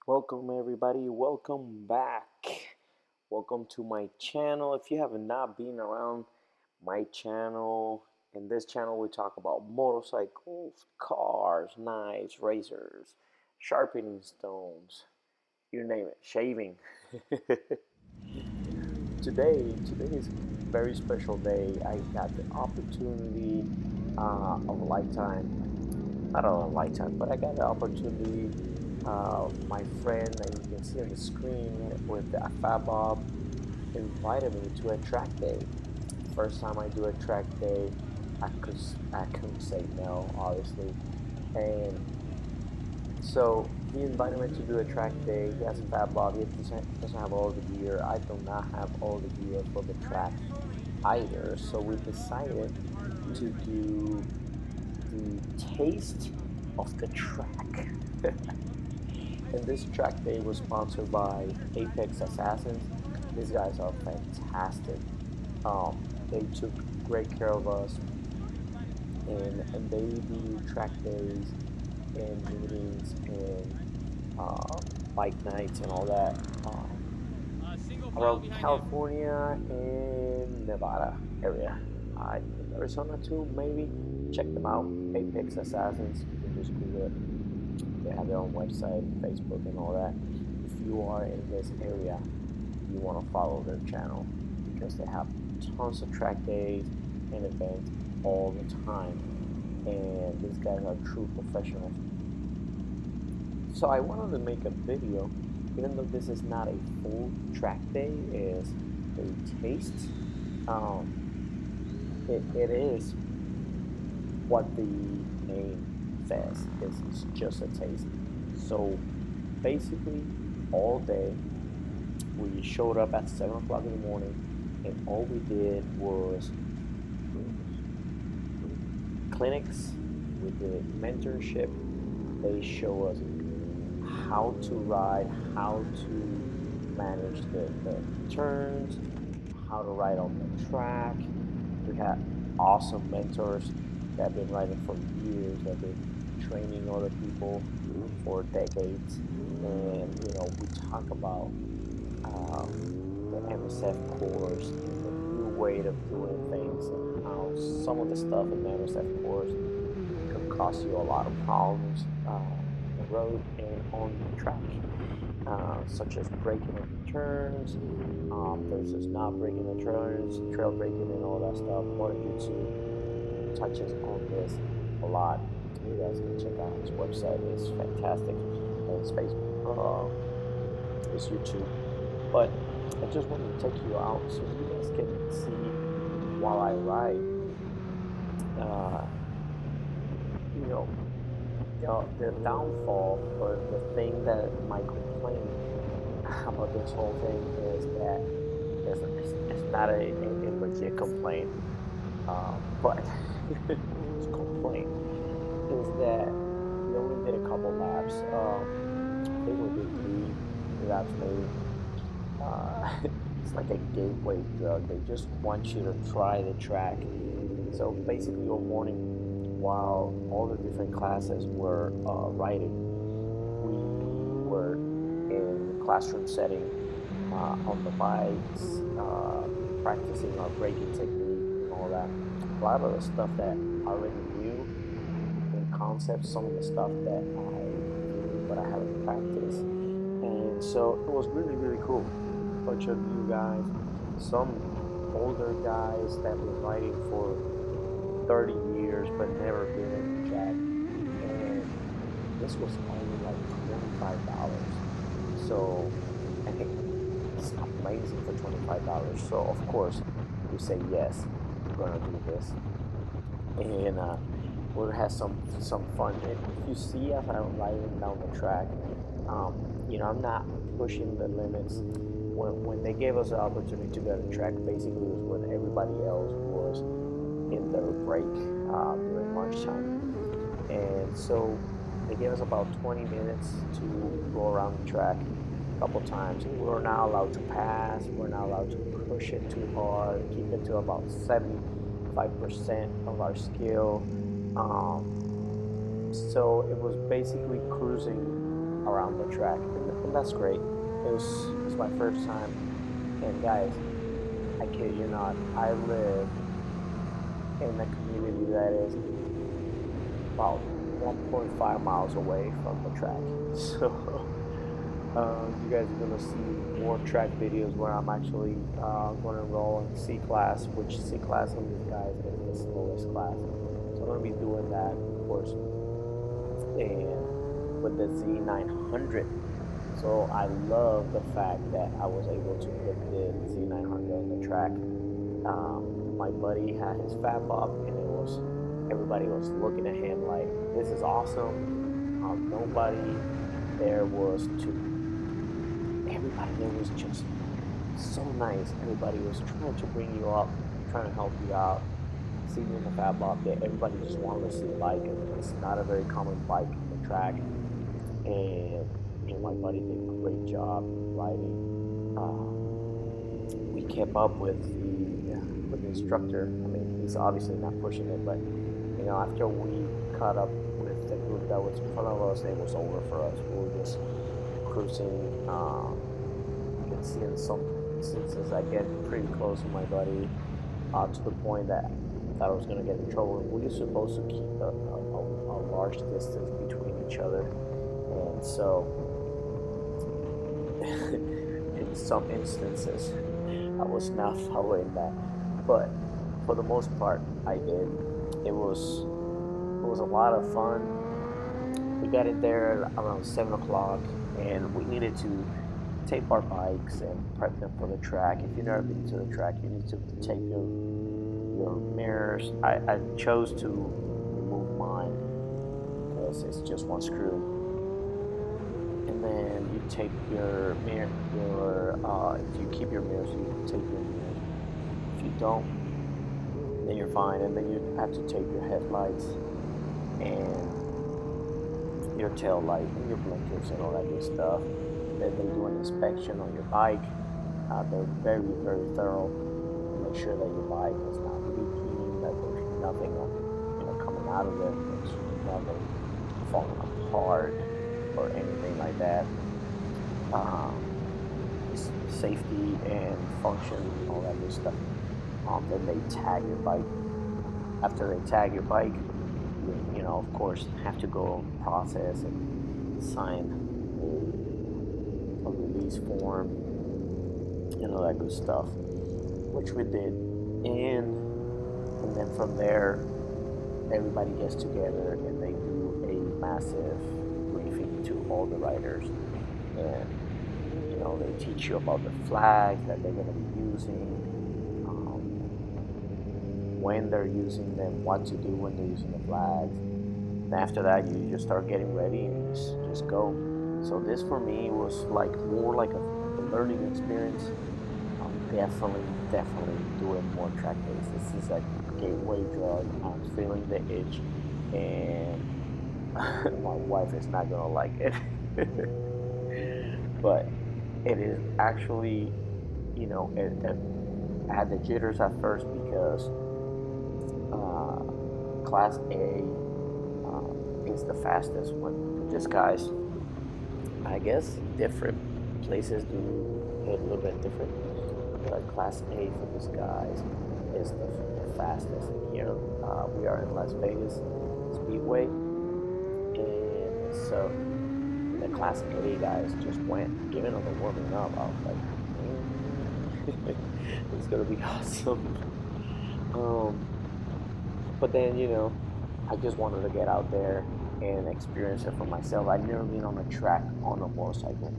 Welcome everybody, welcome back. Welcome to my channel. If you have not been around my channel, in this channel we talk about motorcycles, cars, knives, razors, sharpening stones, you name it, shaving. Today is a very special day. I got the opportunity of a lifetime, not a lifetime, but I got the opportunity. My friend that you can see on the screen with the Fat Bob invited me to a track day. First time I do a track day, I couldn't say no, obviously. And so he invited me to do a track day. He has a Fat Bob. He doesn't have all the gear. I do not have all the gear for the track either. So we decided to do the taste of the track. And this track day was sponsored by Apex Assassins. These guys are fantastic. They took great care of us, and they do track days and meetings and bike nights and all that around California and Nevada area. I think Arizona too, maybe. Check them out. Apex Assassins. You can just Google it. They have their own website, Facebook, and all that. If you are in this area, you want to follow their channel because they have tons of track days and events all the time. And these guys are true professionals. So I wanted to make a video, even though this is not a full track day, is a taste. It is what the name says. It's just a taste. So basically, all day we showed up at 7 o'clock in the morning, and all we did was clinics. We did mentorship. They show us how to ride, how to manage the turns, how to ride on the track. We had awesome mentors that have been riding for years, that have been training other people for decades. And we talk about the MSF course and the new way of doing things, and how some of the stuff in the MSF course can cause you a lot of problems on the road and on the track, such as braking on the turns versus not braking the turns, trail braking, and all that stuff. Motor Jutsu touches on this a lot. You guys can check out his website. It's fantastic. And his Facebook, his YouTube. But I just wanted to take you out so you guys can see while I ride. The downfall, or the thing that my complaint about this whole thing is that it's not a legit complaint, but it's a complaint, is that we only did a couple laps. I think we did 3 laps maybe. It's like a gateway drug. They just want you to try the track. So basically all morning, while all the different classes were riding, we were in the classroom setting on the bikes, practicing our braking technique and all that. A lot of the stuff that I already knew in concept, some of the stuff that I knew but I haven't practiced. And so it was really, really cool. A bunch of new guys, some older guys that were riding for 30 years but never been in the track, and this was only like $25. So I think it's amazing for $25. So of course we say yes, we're gonna do this, and we'll have some fun. And if you see us riding down the track, I'm not pushing the limits. When they gave us the opportunity to go to the track, basically it was when everybody else was in their break during lunchtime. And so they gave us about 20 minutes to go around the track a couple times. We're not allowed to pass, we're not allowed to push it too hard, keep it to about 75% of our skill. So it was basically cruising around the track, and that's great. It's my first time, and guys, I kid you not, I live in a community that is about 1.5 miles away from the track. So you guys are gonna see more track videos where I'm actually going to enroll in C class, which C class in these guys is the slowest class. So I'm gonna be doing that, of course, and with the Z900. So I love the fact that I was able to put the Z900 on the track. My buddy had his fat bob, and everybody was looking at him like, this is awesome. Nobody there was everybody there was just so nice. Everybody was trying to bring you up, trying to help you out. See you in the fat bob there. Everybody just wanted to see the bike, and it's not a very common bike on the track. And my buddy did a great job riding. We kept up with the instructor. I mean, he's obviously not pushing it, but after we caught up with the group that was in front of us, it was over for us. We were just cruising. You can see in some instances I get pretty close to my buddy to the point that I thought I was going to get in trouble. We were supposed to keep a large distance between each other, and so in some instances I was not following that, but for the most part I did. It was a lot of fun. We got in there around 7 o'clock, and we needed to tape our bikes and prep them for the track. If you've never been to the track, you need to tape your mirrors. I chose to remove mine because it's just one screw. And then you tape your mirror. If you keep your mirrors, you tape your mirrors. If you don't, then you're fine. And then you have to tape your headlights and your tail light and your blinkers and all that good stuff. Then they do an inspection on your bike. They're very, very thorough to make sure that your bike is not leaking, that there's nothing coming out of it, there's nothing falling apart or anything like that. Safety and function, all that good stuff. Then they tag your bike. After they tag your bike, you of course have to go process and sign a release form and all that good stuff, which we did. And then from there, everybody gets together and they do a massive briefing to all the riders, and they teach you about the flags that they're going to be using, when they're using them, what to do when they're using the flags. And after that, you just start getting ready and just go. So this for me was more like a learning experience. Definitely doing more track days. This is a gateway drug. I'm feeling the itch, and my wife is not gonna like it. But it is actually, I had the jitters at first because Class A is the fastest one. Just guys, I guess different places do it a little bit different. But Class A for these guys is the fastest. Here we are in Las Vegas Speedway, and so the Class A guys just went, even on the warming up. I was like, it's gonna be awesome. But then I just wanted to get out there and experience it for myself. I'd never been on a track on a motorcycle.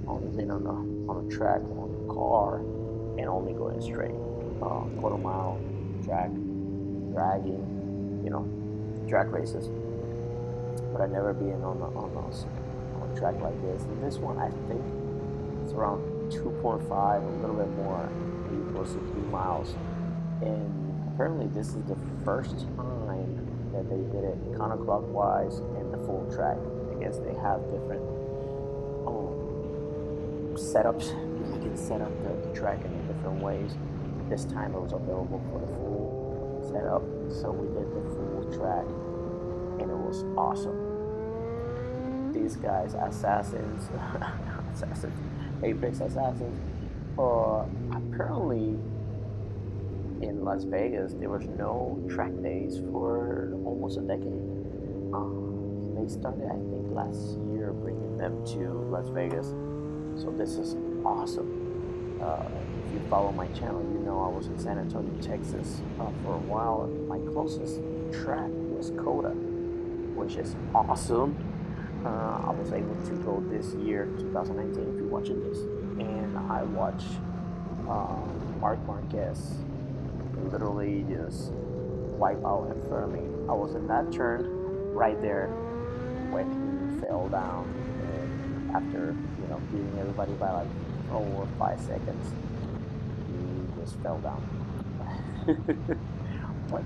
Only been on a track on a car, and only going straight. Quarter mile track, dragging, track races. But I've never been on a track like this. And this one, I think it's around 2.5, a little bit more, maybe close to 3 miles. And apparently this is the first time that they did it counterclockwise and the full track. I guess they have different setups. You can set up the track in different ways. This time it was available for the full setup, so we did the full track, and it was awesome. these guys, assassins, assassins, Apex assassins. Apparently, in Las Vegas, there was no track days for almost a decade. They started, I think, last year bringing them to Las Vegas. So this is awesome. If you follow my channel, you know I was in San Antonio, Texas for a while. My closest track was Coda, which is awesome. I was able to go this year, 2019, if you're watching this, and I watched Mark Marquez literally just wipe out in front of me. I was in that turn right there when he fell down, and after beating everybody by like 4 or 5 seconds, he just fell down. But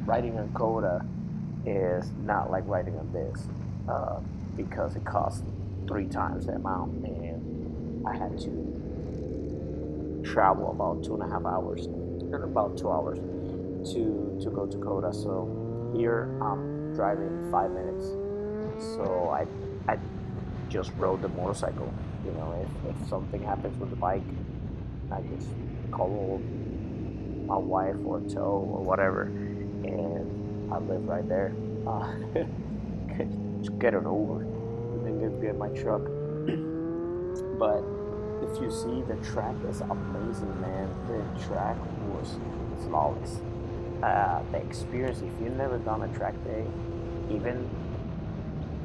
riding on Coda is not like riding on this because it costs 3 times the amount, and I had to travel about 2.5 hours, or about 2 hours to go to Coda. So here I'm driving 5 minutes. So I just rode the motorcycle. If something happens with the bike, I just call my wife or tow or whatever, and I live right there. Just get an Uber and then go get my truck. But if you see, the track is amazing, man. The track was flawless. The experience, if you've never done a track day, even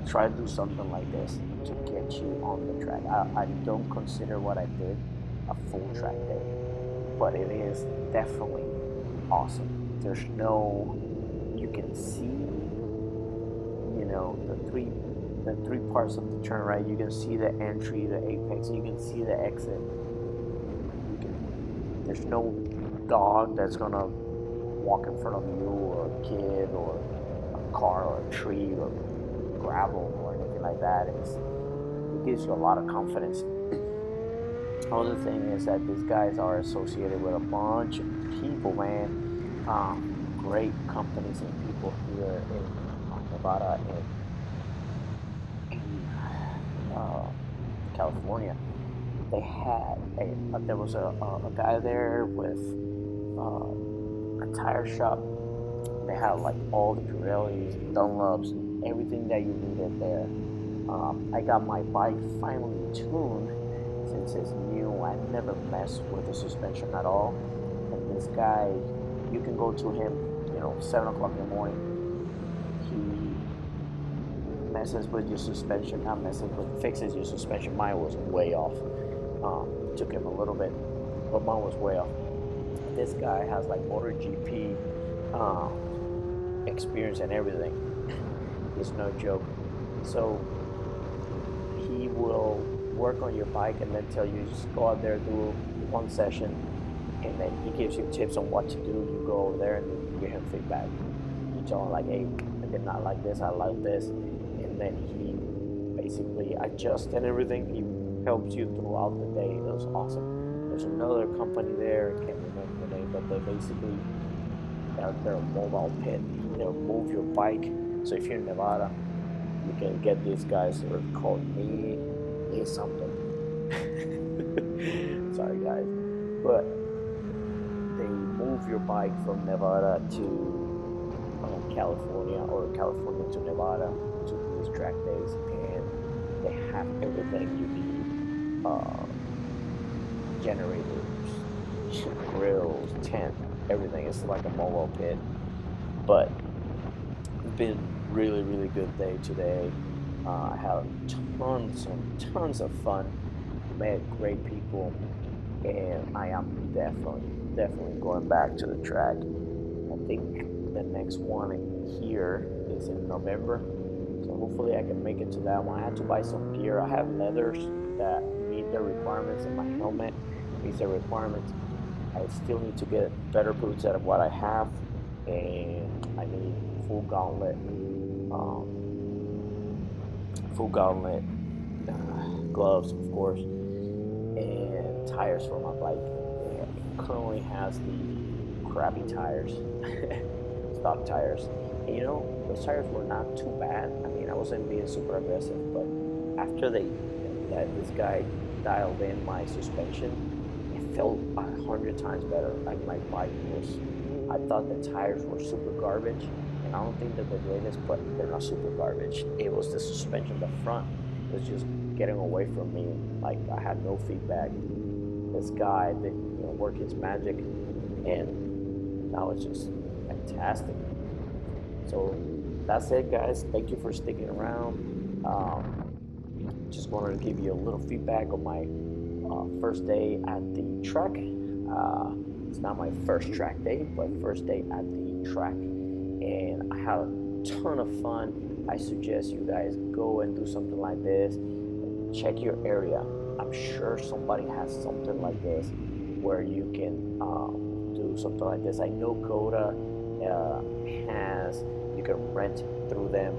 try to do something like this to get you on the track. I don't consider what I did a full track day, but it is definitely awesome. There's no, you can see, the three parts of the turn, right? You can see the entry, the apex, you can see the exit. There's no dog that's gonna walk in front of you, or a kid, or a car, or a tree, or gravel, or anything like that. It gives you a lot of confidence. Other thing is that these guys are associated with a bunch of people, man. Great companies and people here in Nevada and California. They had there was a guy there with a tire shop. They had like all the Pirellis, Dunlops, and everything that you needed there. I got my bike finally tuned since it's new. I never messed with the suspension at all. And this guy, you can go to him, 7 o'clock in the morning. He messes with your suspension, not messes with, fixes your suspension. Mine was way off. Took him a little bit, but mine was way off. This guy has like MotoGP experience and everything. It's no joke. So he will work on your bike and then tell you, just go out there, do one session, and then he gives you tips on what to do. You go over there and you give him feedback. You tell him like, hey, I did not like this, I like this, and then he basically adjusts and everything. He helps you throughout the day. It was awesome. There's another company there, I can't remember the name, but they're a mobile pit. They'll move your bike. So if you're in Nevada, you can get these guys. They're called Me something. Sorry guys, but they move your bike from Nevada to California, or California to Nevada to do these track days, and they have everything you need. Generators, grills, tent, everything. It's like a mobile pit. But it's been really, really good day today. I had tons of fun, met great people, and I am definitely going back to the track. I think the next one here is in November, so hopefully I can make it to that one. I had to buy some gear. I have leathers that meet the requirements, and my helmet meets the requirements. I still need to get better boots out of what I have, and I need full gauntlet gloves, of course, and tires for my bike. It currently has the crappy tires, stock tires, you know, those tires were not too bad. I mean, I wasn't being super aggressive, but after this guy dialed in my suspension, it felt 100 times better. Like my bike was, I thought the tires were super garbage, and I don't think that they're the greatest, but they're not super garbage. It was the suspension, the front was just getting away from me. Like I had no feedback. This guy that worked his magic, and now it's just fantastic. So that's it, guys. Thank you for sticking around. Just wanted to give you a little feedback on my first day at the track. It's not my first track day, but first day at the track, and I had a ton of fun. I suggest you guys go and do something like this. Check your area. I'm sure somebody has something like this where you can do something like this. I know Coda has, you can rent through them.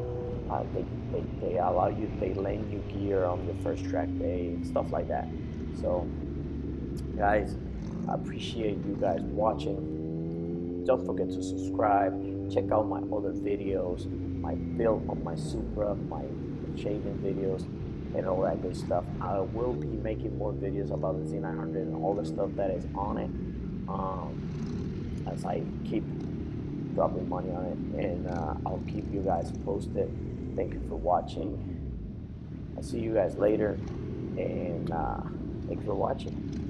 They allow you, they lend you gear on your first track day and stuff like that. So guys, I appreciate you guys watching. Don't forget to subscribe. Check out my other videos, my build on my Supra, my shaving videos, and all that good stuff. I will be making more videos about the Z900 and all the stuff that is on it, as I keep dropping money on it, and I'll keep you guys posted. Thank you for watching. I'll see you guys later, and thanks for watching.